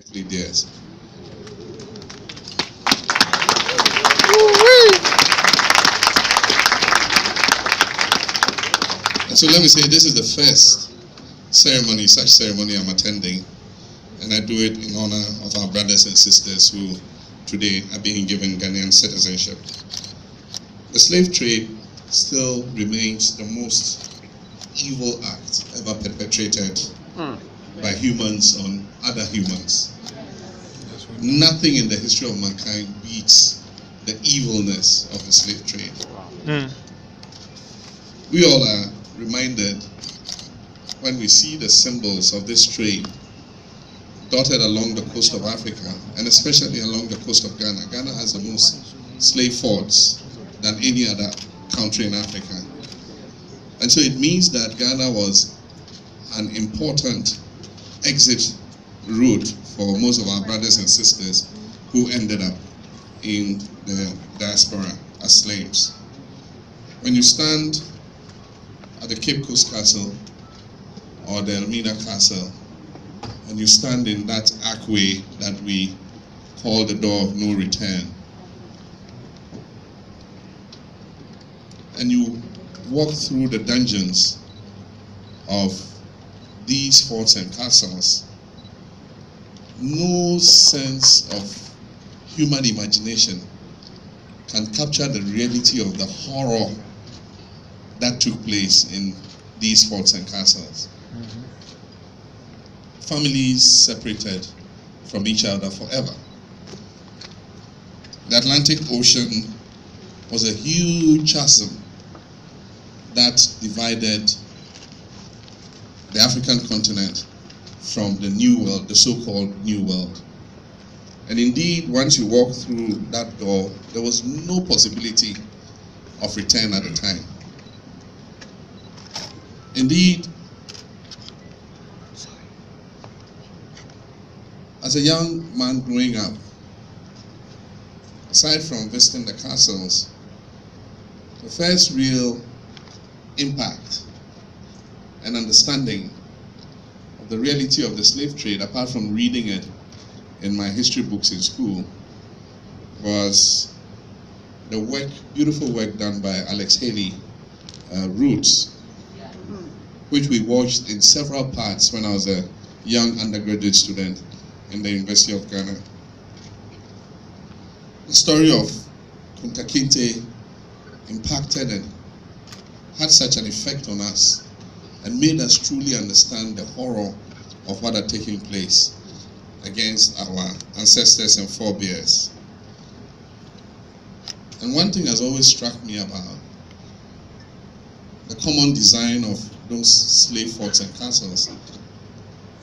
theirs. And so let me say, this is the first ceremony, such ceremony I'm attending, and I do it in honor of our brothers and sisters who today are being given Ghanaian citizenship. The slave trade still remains the most evil act ever perpetrated by humans on other humans. Nothing in the history of mankind beats the evilness of the slave trade. We all are reminded when we see the symbols of this trade dotted along the coast of Africa, and especially along the coast of Ghana. Ghana has the most slave forts than any other country in Africa. And so it means that Ghana was an important exit route for most of our brothers and sisters who ended up in the diaspora as slaves. When you stand at the Cape Coast Castle or the Elmina Castle, and you stand in that archway that we call the door of no return, and you walk through the dungeons of these forts and castles, no sense of human imagination can capture the reality of the horror that took place in these forts and castles. Families separated from each other forever. The Atlantic Ocean was a huge chasm that divided the African continent from the New World, the so-called New World. And indeed, once you walk through that door, there was no possibility of return at the time. Indeed, as a young man growing up, aside from visiting the castles, the first real impact and understanding of the reality of the slave trade, apart from reading it in my history books in school, was the work, beautiful work done by Alex Haley, Roots, which we watched in several parts when I was a young undergraduate student in the University of Ghana. The story of Kunta Kinte impacted and had such an effect on us and made us truly understand the horror of what had taken place against our ancestors and forebears. And one thing has always struck me about the common design of those slave forts and castles,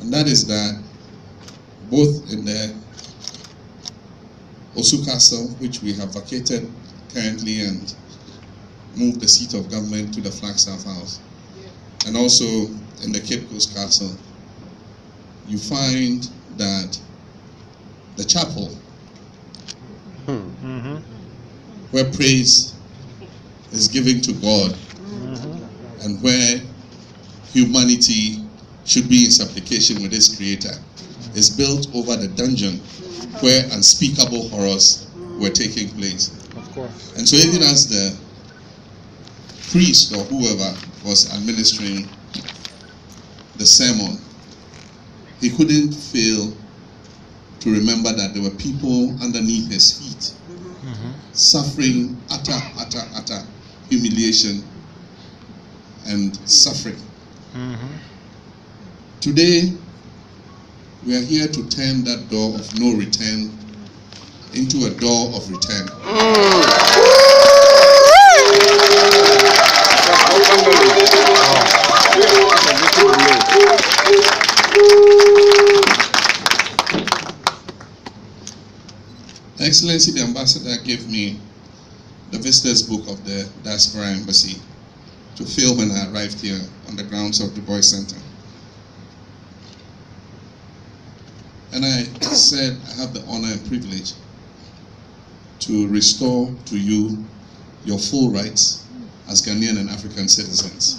and that is that both in the Osu Castle, which we have vacated currently and moved the seat of government to the Flagstaff House, and also in the Cape Coast Castle, you find that the chapel, where praise is given to God, and where humanity should be in supplication with its Creator, is built over the dungeon where unspeakable horrors were taking place. Of course. And so even as the priest or whoever was administering the sermon, he couldn't fail to remember that there were people underneath his feet suffering utter humiliation and suffering. Today, we are here to turn that door of no return into a door of return. Excellency, the ambassador gave me the visitor's book of the Diaspora Embassy to fill when I arrived here on the grounds of the Bois Center. And I said I have the honor and privilege to restore to you your full rights as Ghanaian and African citizens.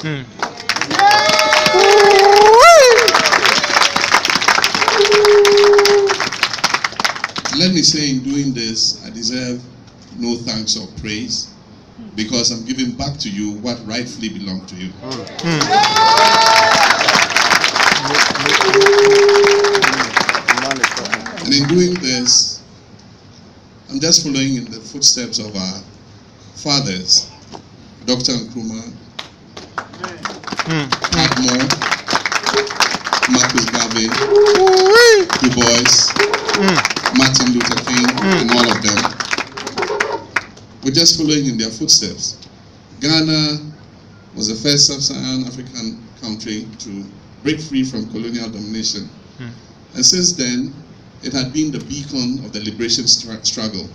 let me say, in doing this, I deserve no thanks or praise, because I'm giving back to you what rightfully belonged to you. And in doing this, I'm just following in the footsteps of our fathers, Dr. Nkrumah, Padmore, Marcus Garvey, Bois, Martin Luther King, and all of them. We're just following in their footsteps. Ghana was the first sub-Saharan African country to break free from colonial domination. And since then, it had been the beacon of the liberation struggle.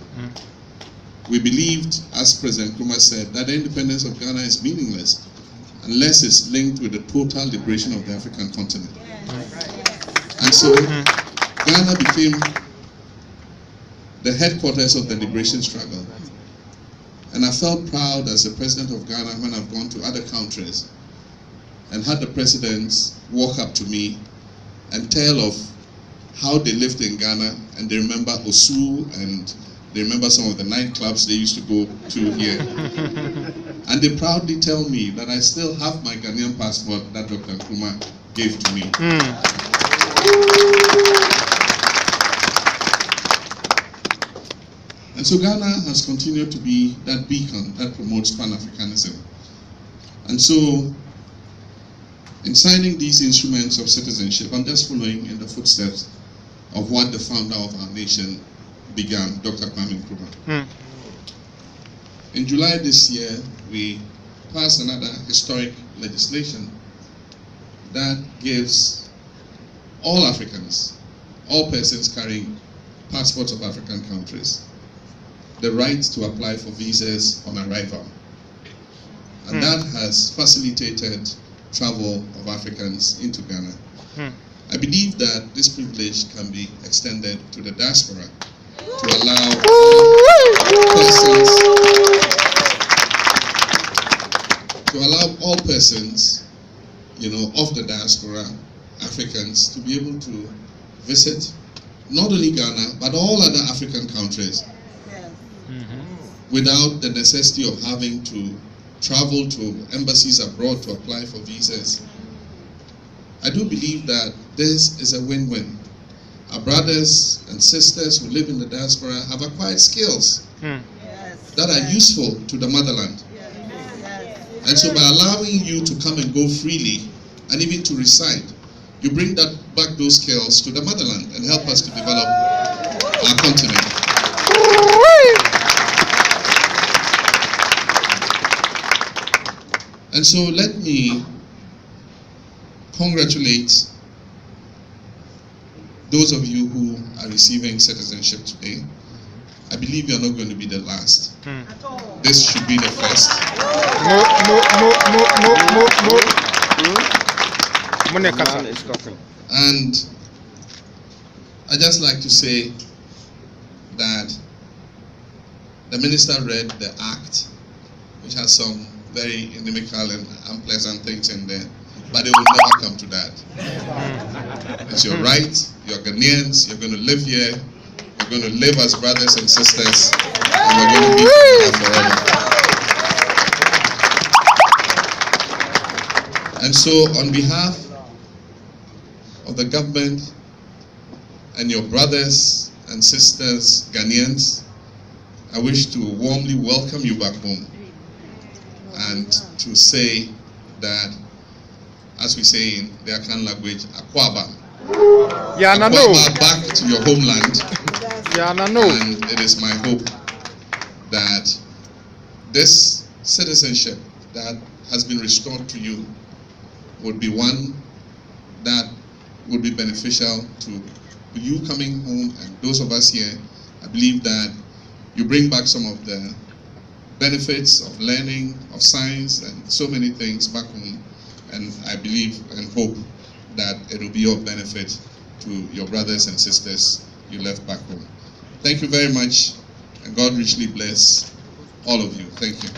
We believed, as President Nkrumah said, that the independence of Ghana is meaningless unless it's linked with the total liberation of the African continent. And so, Ghana became the headquarters of the liberation struggle. And I felt proud as the president of Ghana when I've gone to other countries and had the presidents walk up to me and tell of how they lived in Ghana, and they remember Osu, and they remember some of the nightclubs they used to go to here. And they proudly tell me that I still have my Ghanaian passport that Dr. Nkrumah gave to me. And so Ghana has continued to be that beacon that promotes Pan-Africanism. And so, in signing these instruments of citizenship, I'm just following in the footsteps of what the founder of our nation began, Dr. Kwame Nkrumah. In July this year, we passed another historic legislation that gives all Africans, all persons carrying passports of African countries, the right to apply for visas on arrival. And that has facilitated travel of Africans into Ghana. I believe that this privilege can be extended to the diaspora to allow all persons, of the diaspora, Africans, to be able to visit not only Ghana but all other African countries without the necessity of having to travel to embassies abroad to apply for visas. I do believe that this is a win-win. Our brothers and sisters who live in the diaspora have acquired skills that are useful to the motherland. And so by allowing you to come and go freely and even to reside, you bring back those skills to the motherland and help us to develop our continent. And so let me congratulate those of you who are receiving citizenship today. I believe you're not going to be the last. This should be the first. And I just like to say that the minister read the act, which has some very inimical and unpleasant things in there, but it will never come to that. It's your right, you're Ghanaians, you're going to live here, you're going to live as brothers and sisters, and we're going to be together forever. And so, on behalf of the government and your brothers and sisters, Ghanaians, I wish to warmly welcome you back home and to say that, as we say in the Akan language, Akwaba. Akwaba back to your homeland. And it is my hope that this citizenship that has been restored to you would be one that would be beneficial to you coming home and those of us here. I believe that you bring back some of the benefits of learning, of science, and so many things back home. And I believe and hope that it will be of benefit to your brothers and sisters you left back home. Thank you very much, and God richly bless all of you. Thank you.